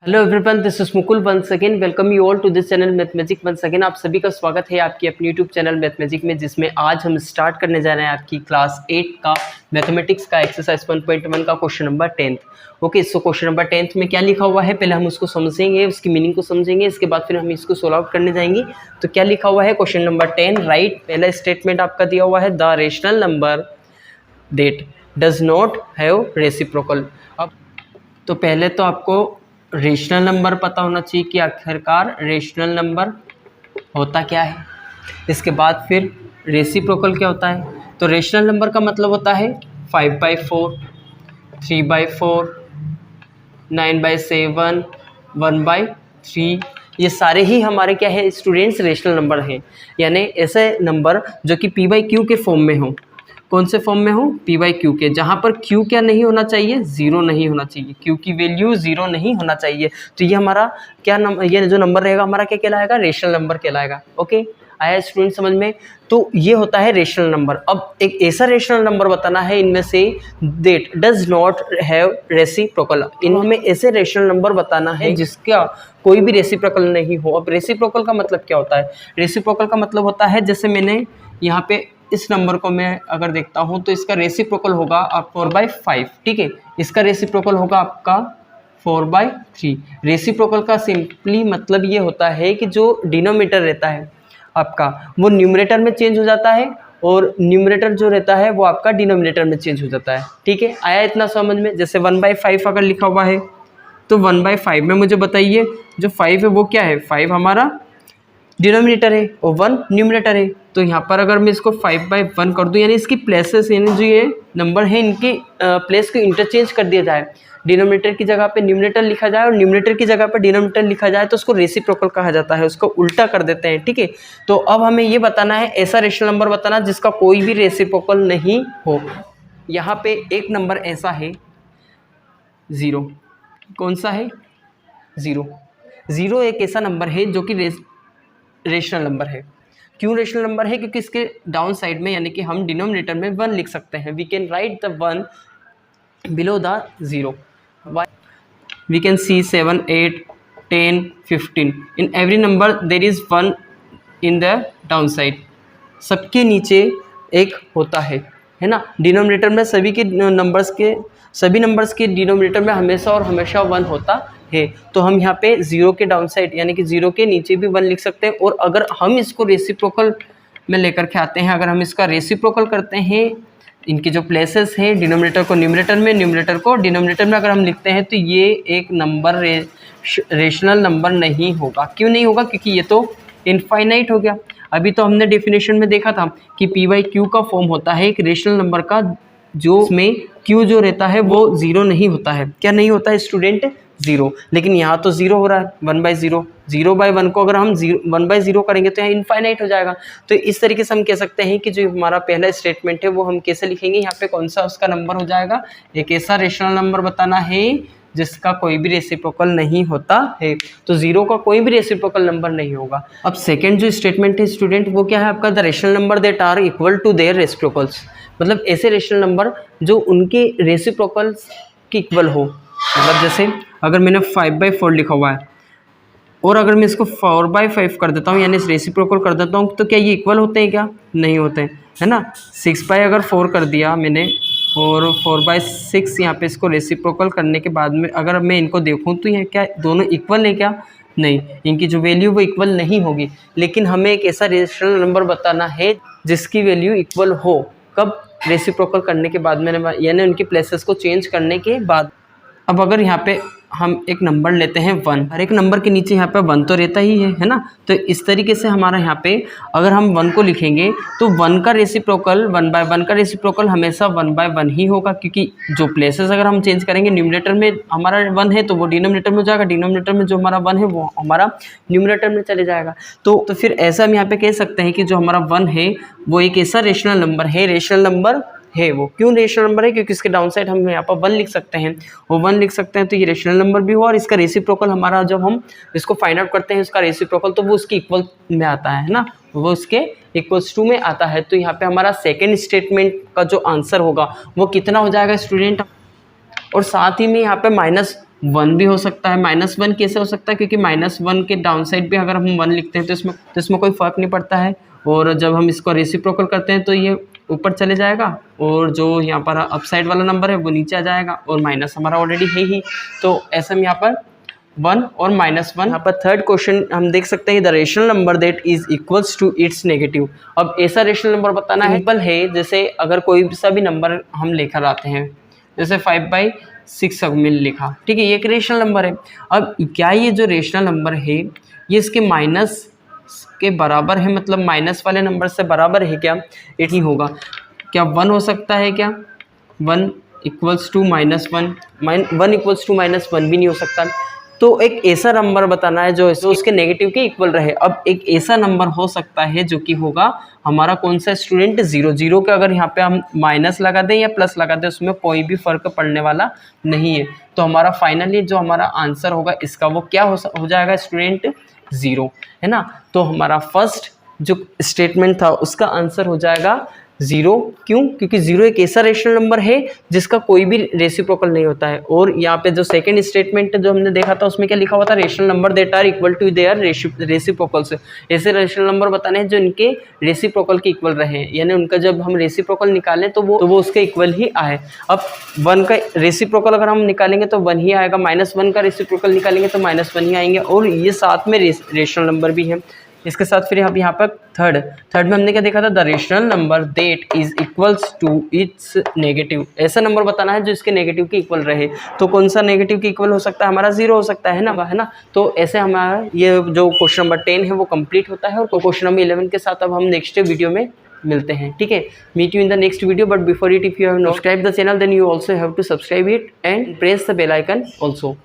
Hello everyone, this is Mukul once again. Welcome you all to this channel Mathmagic once again. आप सभी का स्वागत है आपकी अपनी यूट्यूब चैनल मैथमेजिक में, जिसमें आज हम स्टार्ट करने जा रहे हैं आपकी क्लास 8 का मैथमेटिक्स का एक्सरसाइज 1.1 का question number 10। Okay, so question number 10 में क्या लिखा हुआ है पहले हम उसको समझेंगे, उसकी मीनिंग को समझेंगे, इसके बाद फिर हम इसको सोल्व आउट करने जाएंगे। तो क्या लिखा हुआ है क्वेश्चन नंबर 10, राइट। पहला स्टेटमेंट आपका दिया हुआ है, the rational number that does not have reciprocal. अब तो पहले तो आपको रेशनल नंबर पता होना चाहिए कि आखिरकार रेशनल नंबर होता क्या है। इसके बाद फिर रेसिप्रोकल क्या होता है। तो रेशनल नंबर का मतलब होता है 5/4, 3/4, 9/7, 1/3। ये सारे ही हमारे क्या है स्टूडेंट्स, रेशनल नंबर हैं, यानी ऐसे नंबर जो कि p/q के फॉर्म में हो। कौन से फॉर्म में हो? p/q के, जहाँ पर q क्या नहीं होना चाहिए? ज़ीरो नहीं होना चाहिए। q की वैल्यू ज़ीरो नहीं होना चाहिए। तो ये हमारा क्या ये जो नंबर रहेगा हमारा क्या कहलाएगा? रेशनल नंबर कहलाएगा। ओके, आया स्टूडेंट समझ में? तो ये होता है रेशनल नंबर। अब एक ऐसा रेशनल नंबर बताना है इनमें say that does not have reciprocal. इनमें ऐसे रेशनल नंबर बताना है जिसका कोई भी रेसिप्रोकल नहीं हो। अब रेसिप्रोकल का मतलब क्या होता है? रेसिप्रोकल का मतलब होता है, जैसे मैंने यहाँ पे इस नंबर को मैं अगर देखता हूँ तो इसका रेसिप्रोकल होगा आप 4/5, ठीक है। इसका रेसिप्रोकल होगा आपका 4/3। रेसिप्रोकल का सिंपली मतलब ये होता है कि जो डिनोमिनेटर रहता है आपका वो न्यूमरेटर में चेंज हो जाता है और न्यूमरेटर जो रहता है वो आपका डिनोमिनेटर में चेंज हो जाता है, ठीक है। आया इतना समझ में? जैसे 1/5 अगर लिखा हुआ है तो 1/5 में मुझे बताइए जो 5 है वो क्या है? 5 हमारा डिनोमिनेटर है और 1 न्यूमरेटर है। तो यहाँ पर अगर मैं इसको 5/1 कर दूँ, यानी इसकी प्लेसेस, यानी जो ये नंबर है इनकी प्लेस को इंटरचेंज कर दिया जाए, डिनोमिनेटर की जगह पे न्यूमरेटर लिखा जाए और न्यूमरेटर की जगह पे डिनोमिनेटर लिखा जाए, तो उसको रेसिप्रोकल कहा जाता है, उसको उल्टा कर देते हैं, ठीक है। तो अब हमें ये बताना है ऐसा रेशनल नंबर बताना जिसका कोई भी रेसिप्रोकल नहीं हो। यहाँ पे एक नंबर ऐसा है 0। कौन सा है? 0। 0 एक ऐसा नंबर है जो कि रेशनल नंबर है। क्यों रेशनल नंबर है? क्योंकि इसके डाउन साइड में, यानी कि हम डिनोमिनेटर में 1 लिख सकते हैं। We can write the 1 below the 0। We can see 7, 8, 10, 15 in every number there is 1 in the down side. सबके नीचे एक होता है ना। डिनोमिनेटर में सभी नंबर्स के डिनोमिनेटर में हमेशा और हमेशा 1 होता है। तो हम यहाँ पे 0 के डाउन साइड, यानी कि 0 के नीचे भी 1 लिख सकते हैं। और अगर हम इसको रेसिप्रोकल में लेकर के आते हैं, अगर हम इसका रेसिप्रोकल करते हैं, इनकी जो प्लेसेस हैं, डिनोमिनेटर को न्यूमरेटर में, न्यूमरेटर को डिनोमिनेटर में अगर हम लिखते हैं, तो ये एक नंबर रेशनल नंबर नहीं होगा। क्यों नहीं होगा? क्योंकि ये तो इनफाइनाइट हो गया। अभी तो हमने डेफिनेशन में देखा था कि p/q का फॉर्म होता है एक रेशनल नंबर का, जो उसमें q जो रहता है वो 0 नहीं होता है। क्या नहीं होता है स्टूडेंट? 0। लेकिन यहाँ तो 0 हो रहा है, 1/0। 0/1 को अगर हम 1/0 करेंगे तो यहाँ इनफाइनाइट हो जाएगा। तो इस तरीके से हम कह सकते हैं कि जो हमारा पहला स्टेटमेंट है वो हम कैसे लिखेंगे, यहाँ पे कौन सा उसका नंबर हो जाएगा? एक ऐसा रेशनल नंबर बताना है जिसका कोई भी रेसिप्रोकल नहीं होता है। तो 0 का कोई भी रेसिप्रोकल नंबर नहीं होगा। अब सेकेंड जो स्टेटमेंट है स्टूडेंट वो क्या है आपका? The rational number that are equal to their reciprocals. मतलब ऐसे रेशनल नंबर जो उनके रेसिप्रोकल्स के इक्वल हो। मतलब जैसे अगर मैंने 5/4 लिखा हुआ है और अगर मैं इसको 4/5 कर देता हूँ, यानी रेसिप्रोकल कर देता हूँ, तो क्या ये इक्वल होते हैं? क्या नहीं होते हैं, है ना। 6/4 कर दिया मैंने और 4/6 यहाँ पे इसको रेसिप्रोकल करने के बाद में अगर मैं इनको देखूँ तो ये क्या दोनों इक्वल है? क्या नहीं, इनकी जो वैल्यू वो इक्वल नहीं होगी। लेकिन हमें एक ऐसा रेशनल नंबर बताना है जिसकी वैल्यू इक्वल हो। कब? रेसिप्रोकल करने के बाद में, यानी उनकी प्लेसेस को चेंज करने के बाद। अब अगर यहाँ पे हम एक नंबर लेते हैं 1, हर एक नंबर के नीचे यहाँ पे 1 तो रहता ही है ना। तो इस तरीके से हमारा यहाँ पे अगर हम 1 को लिखेंगे तो 1 का रेसिप्रोकल, 1/1 का रेसिप्रोकल हमेशा 1/1 ही होगा। क्योंकि जो प्लेसेस अगर हम चेंज करेंगे, न्यूमरेटर में हमारा 1 है तो वो डिनोमिनेटर में हो जाएगा, डिनोमिनेटर में जो हमारा 1 है वो हमारा न्यूमरेटर में चले जाएगा। तो फिर ऐसा हम यहाँ पे कह सकते हैं कि जो हमारा 1 है वो एक ऐसा रेशनल नंबर है, रेशनल नंबर है वो। क्यों रेशनल नंबर है? क्योंकि इसके डाउन साइड हम यहाँ पर 1 लिख सकते हैं और 1 लिख सकते हैं तो ये रेशनल नंबर भी हुआ। और इसका रेसिप्रोकल हमारा जब हम इसको फाइंड आउट करते हैं इसका रेसिप्रोकल, तो वो उसके इक्वल में आता है ना, वो उसके इक्वल्स टू में आता है। तो यहाँ पे हमारा सेकेंड स्टेटमेंट का जो आंसर होगा वो कितना हो जाएगा स्टूडेंट? और साथ ही में यहाँ पे माइनस 1 भी हो सकता है। -1 कैसे हो सकता है, क्योंकि -1 के डाउन साइड भी अगर हम 1 लिखते हैं तो इसमें कोई फ़र्क नहीं पड़ता है, और जब हम इसको रेसिप्रोकल करते हैं तो ये ऊपर चले जाएगा, और जो यहाँ पर अप साइड वाला नंबर है वो नीचे आ जाएगा, और माइनस हमारा ऑलरेडी है ही, तो ऐसे में यहाँ पर 1 और -1। यहाँ पर थर्ड क्वेश्चन हम देख सकते हैं, the rational number that is equals to its negative. अब ऐसा रेशनल नंबर बताना है, सिंपल है, जैसे अगर कोई सा भी नंबर हम लेकर आते हैं, जैसे 5/6 में लिखा, ठीक है, ये एक रेशनल नंबर है। अब क्या ये जो रेशनल नंबर है ये इसके माइनस के बराबर है, मतलब माइनस वाले नंबर से बराबर है क्या? ये नहीं होगा। क्या 1 हो सकता है क्या? 1 इक्वल्स टू -1, 1 इक्वल्स टू -1 भी नहीं हो सकता। तो एक ऐसा नंबर बताना है जो उसके नेगेटिव के इक्वल रहे। अब एक ऐसा नंबर हो सकता है जो कि होगा हमारा कौन सा स्टूडेंट, 0 का अगर यहाँ पे हम माइनस लगा दें या प्लस लगा दें उसमें कोई भी फ़र्क पड़ने वाला नहीं है। तो हमारा फाइनली जो हमारा आंसर होगा इसका वो क्या हो जाएगा स्टूडेंट? 0, है ना। तो हमारा फर्स्ट जो स्टेटमेंट था उसका आंसर हो जाएगा 0। क्यों? क्योंकि 0 एक ऐसा रेशनल नंबर है जिसका कोई भी रेसिप्रोकल नहीं होता है। और यहाँ पे जो सेकंड स्टेटमेंट जो हमने देखा था उसमें क्या लिखा हुआ था? Rational number that are equal to their reciprocals. ऐसे रेशनल नंबर बताने हैं जो इनके रेसिप्रोकल के इक्वल रहे, यानी उनका जब हम रेसिप्रोकल निकालें तो वो उसके इक्वल ही आए। अब 1 का रेसिप्रोकल अगर हम निकालेंगे तो 1 ही आएगा, -1 का रेसिप्रोकल निकालेंगे तो -1 ही आएंगे, और ये साथ में रेशनल नंबर भी है। इसके साथ फिर अब यहाँ पर थर्ड में हमने क्या देखा था? The rational number that is equals to its negative. ऐसा नंबर बताना है जो इसके नेगेटिव के इक्वल रहे। तो कौन सा नेगेटिव के इक्वल हो सकता है? हमारा 0 हो सकता है ना। तो ऐसे हमारा ये जो क्वेश्चन नंबर 10 है वो कंप्लीट होता है, और क्वेश्चन नंबर 11 के साथ अब हम नेक्स्ट वीडियो में मिलते हैं, ठीक है। Meet you in the next video, but before it if you have not subscribe the channel then you also have to subscribe it and press the bell icon also.